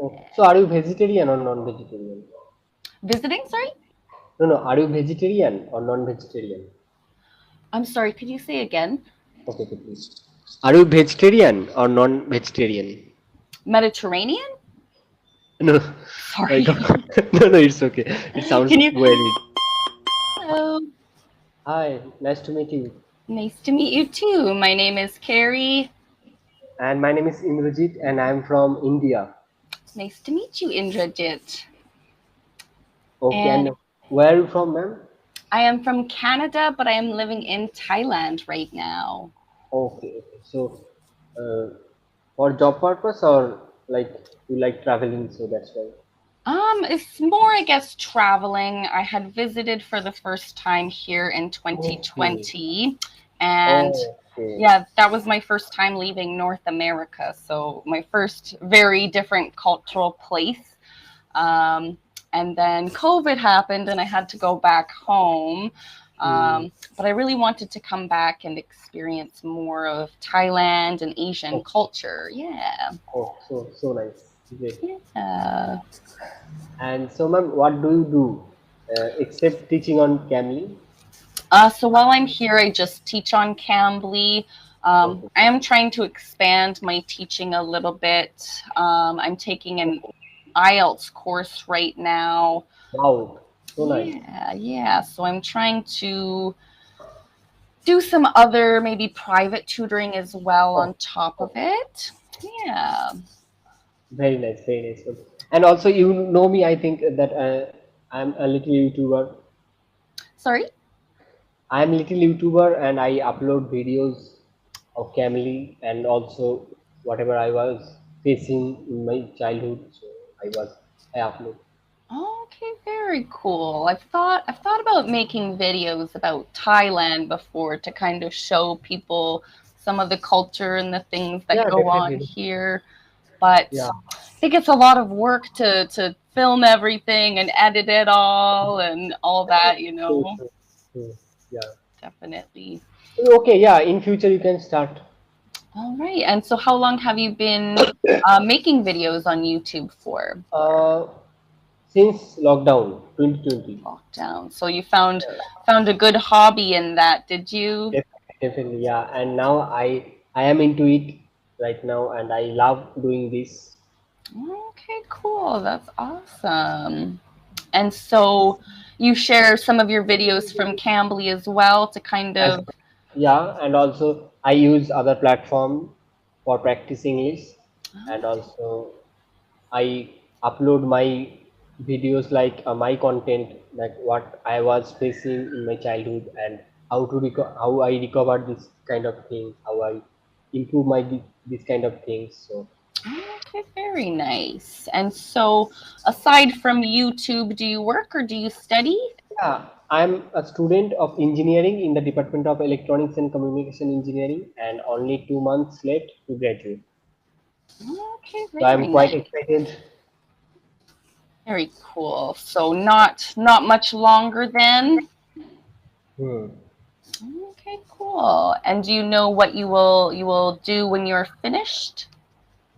Oh, so are you vegetarian or non-vegetarian? Visiting, sorry? No, no. Are you vegetarian or non-vegetarian? I'm sorry, could you say again? Okay, okay, please. Are you vegetarian or non-vegetarian? Mediterranean? No, I Sorry. got no, no. It's okay. It sounds Can you? weird. Hello. Hi, nice to meet you. Nice to meet you too. My name is Carrie. And my name is Imrajit, and I'm from India. Nice to meet you, Indrajit. Okay, And and where are you from, ma'am? I am from Canada, but I am living in Thailand right now. Okay, okay. So, uh, for job purpose or like you like traveling, so that's why. It's more, I guess, traveling. I had visited for the first time here in Okay. 2020, and Okay. yeah, that was my first time leaving North America. So my first very different cultural place. Um, and then COVID happened, and I had to go back home. Hmm. But I really wanted to come back and experience more of Thailand and Asian Oh, culture. Yeah, oh, so nice. Great. yeah. And so, ma'am, what do you do except teaching on Cambly? So while I'm here, I just teach on Cambly. Okay. I am trying to expand my teaching a little bit. I'm taking an IELTS course right now. Wow, so nice. Yeah, yeah. So I'm trying to do some other maybe private tutoring as well Oh, on top of oh, it. Yeah. very nice, very nice. And also, you know me. I think that I'm a little YouTuber. Sorry? I'm little YouTuber, and I upload videos of Camely and also whatever I was facing in my childhood. So I upload. Okay, very cool. I've thought about making videos about Thailand before to kind of show people some of the culture and the things that Yeah, go on definitely. here. But Yeah, I think it's a lot of work to film everything and edit it all and all that, you true, know. true, true. Yeah. Definitely. Okay, yeah. In future, you can start. All right. And so how long have you been making videos on YouTube for? Uh, since lockdown 2020. Lockdown. So you found a good hobby in that, did you? Definitely, yeah. And now I am into it right now, and I love doing this. Okay, cool. That's awesome. And so you share some of your videos from Cambly as well to kind As of. yeah, and also I use other platform for practice English, and also I upload my videos like my content, like what I was facing in my childhood and how I recovered this kind of things, how I improve this kind of things. So Okay, very nice. And so aside from YouTube, do you work or do you study? yeah, I'm a student of engineering in the Department of Electronics and Communication Engineering, and only 2 months left to graduate. Okay, So I'm very quite nice. excited. Very cool. So not much longer then. Hmm. Okay, cool. And do you know what you will do when you're finished?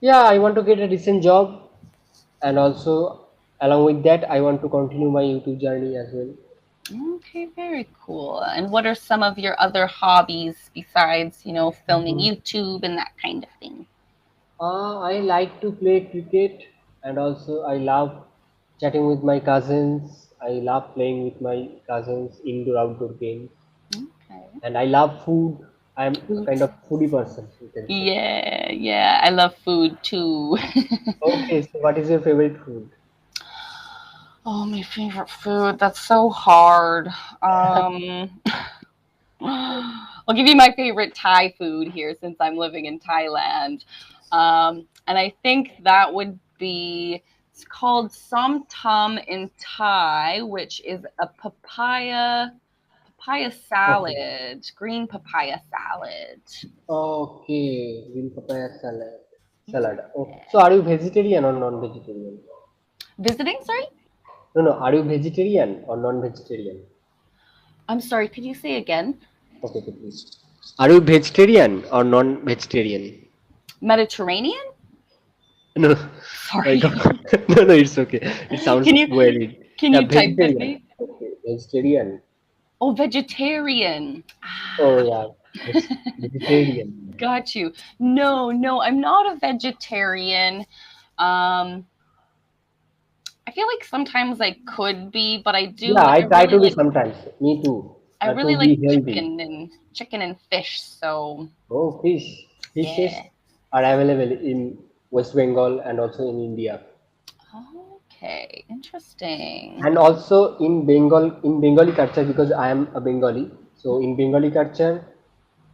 Yeah, I want to get a decent job, and also along with that, I want to continue my YouTube journey as well. Okay, very cool. And what are some of your other hobbies besides, filming Mhm. YouTube and that kind of thing? I like to play cricket, and also I love chatting with my cousins. I love playing with my cousins indoor outdoor games, Okay. and I love food. I'm a kind of foodie person, you can say. Yeah, yeah. I love food too. Okay, so what is your favorite food? Oh, my favorite food. That's so hard. Um, I'll give you my favorite Thai food here since I'm living in Thailand. And I think that would be, it's called som tam in Thai, which is a papaya Okay. salad, green papaya salad. Okay, green papaya salad. Salad. Oh, so are you vegetarian or non-vegetarian? Visiting, sorry? No, no. Are you vegetarian or non-vegetarian? I'm sorry, could you say again? Okay, okay, please. Are you vegetarian or non-vegetarian? Mediterranean? No, I Sorry. don't. No, no, it's okay. It sounds Can you weird. can Yeah, you type with vegetarian. me? Okay, vegetarian. Oh, vegetarian. Oh Ah, yeah, vegetarian. got you. No, no, I'm not a vegetarian. Um, I feel like sometimes I could be, but I do Yeah, like I I try really to be like sometimes. Me too. I really To like be healthy. chicken and fish. So Oh, fish. Fishes yeah. are available in West Bengal and also in India. Okay, interesting. And also in Bengali culture, because I am a Bengali, so in Bengali culture,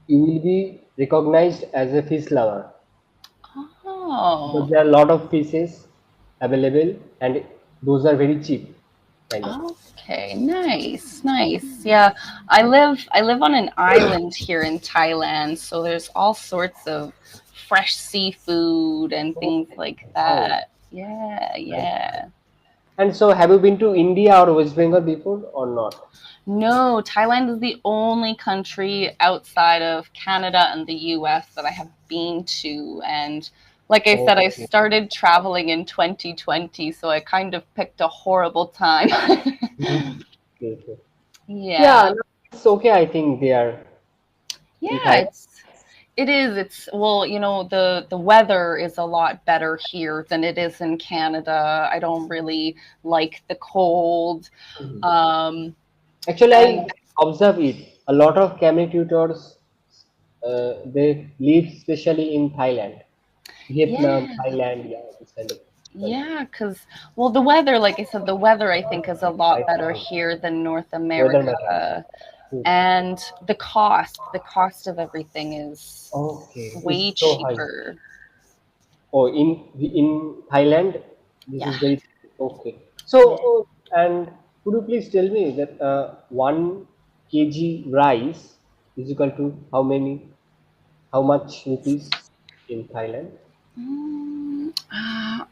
you will be recognized as a fish lover because Oh, there are a lot of fishes available and those are very cheap, kind of. okay, nice, nice. Yeah, I live on an island here in Thailand, so there's all sorts of fresh seafood and Oh, things like wow, that. Yeah, nice. yeah. And so, have you been to India or West Bengal before or not? No, Thailand is the only country outside of Canada and the US that I have been to. And like I said, I Okay, started traveling in 2020, so I kind of picked a horrible time. okay, okay. Yeah, Yeah. no, it's okay. I think they are in Yeah, Thailand. it's well, the weather is a lot better here than it is in Canada. I don't really like the cold. Mhm. Um Actually, I and observe it. A lot of Cambly tutors, they live especially in Thailand, Vietnam, yeah. Thailand, yeah, this kind of country. Yeah, because, well, the weather, like I said, the weather I think is a lot Right, better right. here than North Weather matters. America. True, true. And the cost of everything is Okay, way it's so high. cheaper. Oh, in Thailand, this Yeah. is very okay. So, Yeah. and could you please tell me that 1 kg rice is equal to how much rupees in Thailand?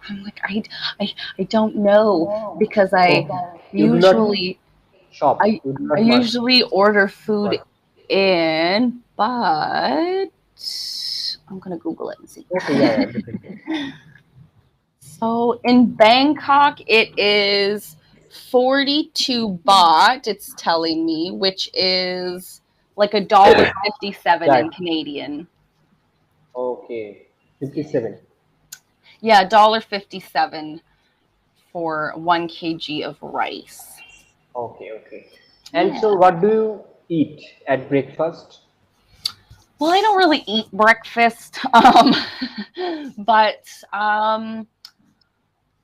I'm like, I don't know because I Okay, you do not usually shop, I you do I not usually order food market. in, but I'm gonna Google it and see. Okay, yeah, yeah, definitely. So in Bangkok, it is 42 baht, it's telling me, which is like $1.57 Right. in Canadian. Okay, Yeah. 57. Yeah, $1.57 for 1 kg of rice. Okay, okay. And so, Yeah. what do you eat at breakfast? Well, I don't really eat breakfast, but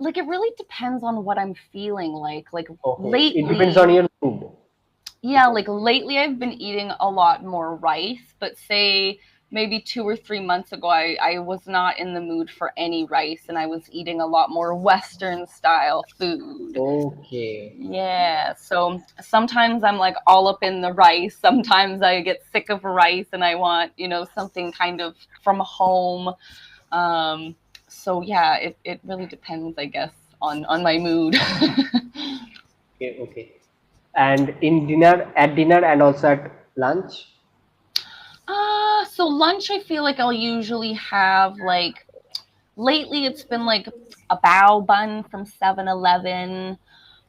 like it really depends on what I'm feeling like. Like Okay, it depends on lately, your mood. yeah, like lately I've been eating a lot more rice, but say maybe 2 or 3 months ago, I was not in the mood for any rice and I was eating a lot more Western style food. Okay. Yeah, so sometimes I'm like all up in the rice. Sometimes I get sick of rice and I want, something kind of from home. Um, so yeah, it really depends, I guess, on my mood. Okay, okay. And at dinner and also at lunch? So lunch I feel like I'll usually have like lately it's been like a bao bun from 7-Eleven,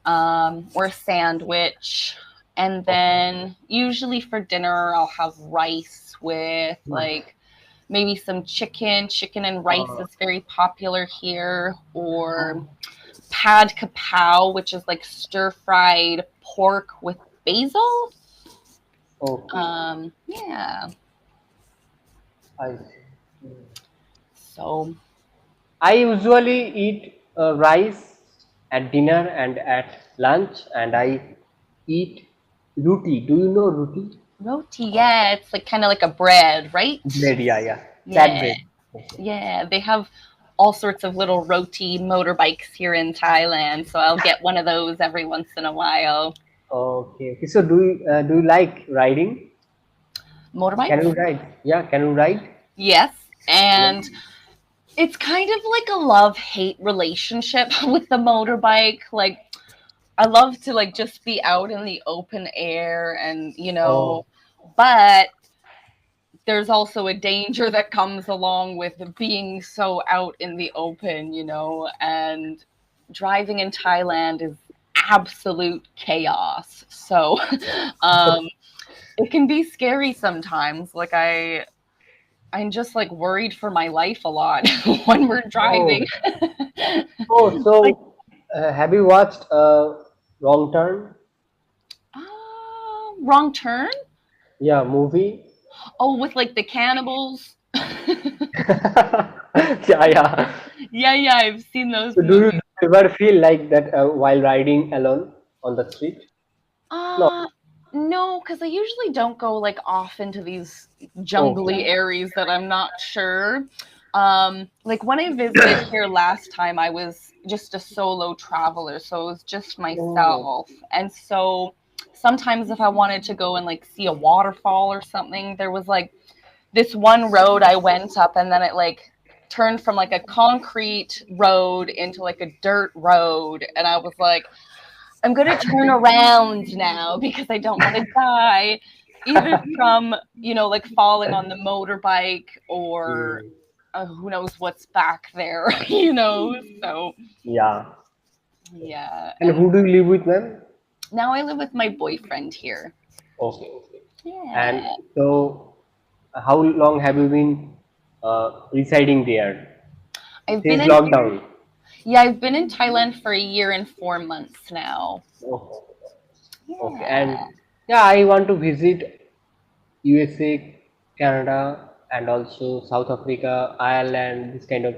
or a sandwich. And Okay. then usually for dinner I'll have rice with Hmm. like maybe some chicken. Chicken and rice Uh, is very popular here, or pad kapow, which is like stir fried pork with basil. okay. Yeah. I see. Hmm. So I usually eat rice at dinner and at lunch, and I eat roti. Do you know roti? roti, yeah, it's like kind of like a bread, right? Bread, yeah, yeah. Flat Yeah, bread. Okay. yeah. They have all sorts of little roti motorbikes here in Thailand, so I'll get one of those every once in a while. Okay, okay. So do you like riding? Can you Motorbikes? ride? Yeah, can you ride? Yes. Yeah. And it's kind of like a love-hate relationship with the motorbike. Like I love to like just be out in the open air and Oh, but there's also a danger that comes along with being so out in the open, and driving in Thailand is absolute chaos. So it can be scary sometimes. Like I'm just like worried for my life a lot when we're driving. Oh, oh, Like, so have you watched Wrong Turn? wrong turn? Yeah, movie. Oh, with like the cannibals. Yeah, yeah. Yeah, yeah, I've seen those So do movies. you ever feel like that while riding alone on the street? No. Uh, no, because I usually don't go like off into these jungly Okay. areas that I'm not sure. Like when I visited here last time, I was just a solo traveler, so it was just Oh. myself. And so sometimes if I wanted to go and like see a waterfall or something, there was like this one road I went up, and then it like turned from like a concrete road into like a dirt road, and I was like, I'm going to turn around now because I don't want to die, either from, like falling on the motorbike or Mm. who knows what's back there. So, Yeah. yeah. And And who do you live with, ma'am? now I live with my boyfriend here. Okay, okay. And Yeah. so, how long have you been residing there? I've been Since in, lockdown. yeah, I've been in Thailand for a year and 4 months now. Okay, okay. And Yeah. yeah, I want to visit USA, Canada, and also South Africa, Ireland, this kind of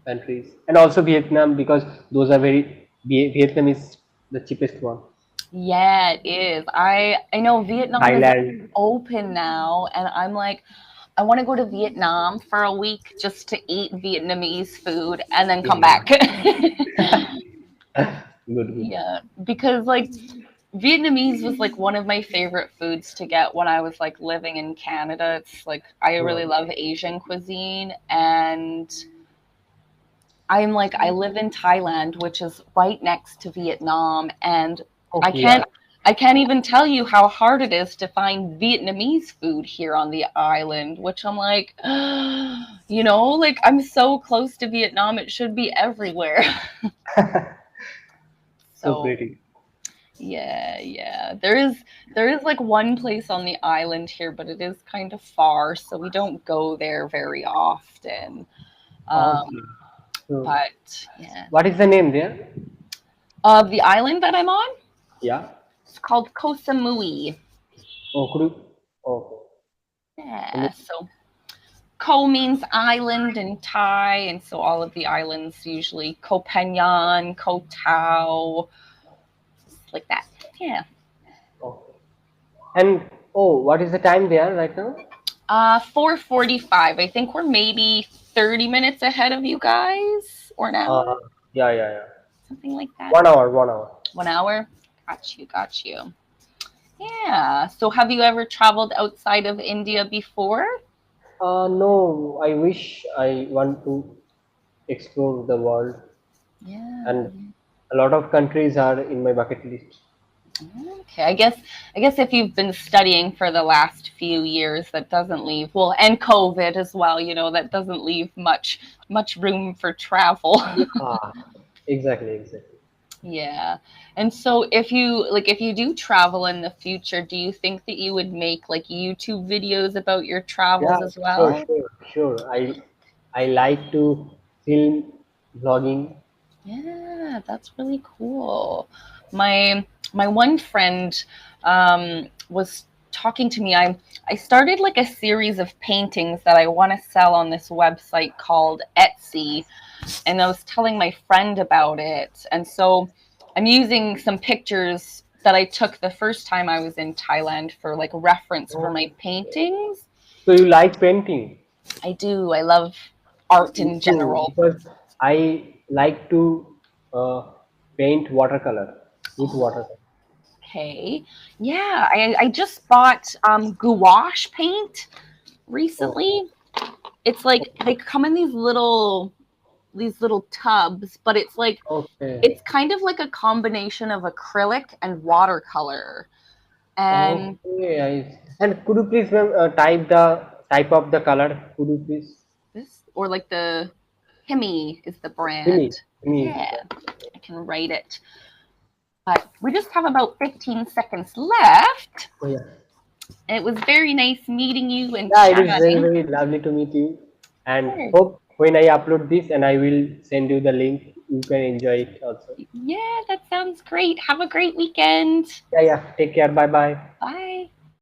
countries, and also Vietnam because those are Vietnam is the cheapest one. Yeah, it is. I know Vietnam is Thailand. open now, and I'm like, I want to go to Vietnam for a week just to eat Vietnamese food and then come Mm. back. Good, good. Yeah, because like Vietnamese was like one of my favorite foods to get when I was like living in Canada. It's like I really Mm. love Asian cuisine, and I'm like I live in Thailand, which is right next to Vietnam, and I Okay, yeah. can't I can't even tell you how hard it is to find Vietnamese food here on the island, which I'm like, like I'm so close to Vietnam, it should be everywhere. So So pretty. yeah, yeah. There is like one place on the island here, but it is kind of far, so we don't go there very often. Okay. So, But yeah. what is the name there? The island that I'm on, Yeah. it's called Koh Samui. Oh, could you? Okay. Yeah, Any- so Ko means island in Thai, and so all of the islands usually Koh Phangan, Koh Tao, like that. Yeah. Okay. And oh, what is the time there right now? 4:45. I think we're maybe 30 minutes ahead of you guys, or an Uh, hour, yeah, yeah, yeah. something like that. 1 hour, 1 hour. 1 hour. Got you, got you. Yeah. So have you ever traveled outside of India before? No, I wish I want to explore the world, Yeah. and a lot of countries are in my bucket list. Okay, I guess if you've been studying for the last few years, that doesn't leave, well, and COVID as well, that doesn't leave much room for travel. Ah, exactly, exactly. Yeah. And so if you do travel in the future, do you think that you would make like YouTube videos about your Yeah, travels as sure, well? sure, sure. I like to film vlogging. Yeah, that's really cool. My one friend was talking to me. I started like a series of paintings that I want to sell on this website called Etsy, and I was telling my friend about it. And so I'm using some pictures that I took the first time I was in Thailand for like reference for Oh, my paintings. so you like painting? I do. I love art Me in too, general. because I like to uh, paint watercolor with watercolor. Okay. Yeah, I just bought gouache paint Oh, recently. It's like they come in these little tubs, but it's like okay. it's kind of like a combination of acrylic and watercolor. And Okay. And could you please, ma'am, type the type of the color. Could you please? This or like the Himi is the Himi. brand. Himi. Yeah, I can write it. But we just have about 15 seconds left. Oh yeah. It was very nice meeting you and Yeah, it is very, chatting. very lovely to meet you. And Sure. hope when I upload this and I will send you the link, you can enjoy it also. Yeah, that sounds great. Have a great weekend. Yeah, yeah. Take care. Bye bye. Bye.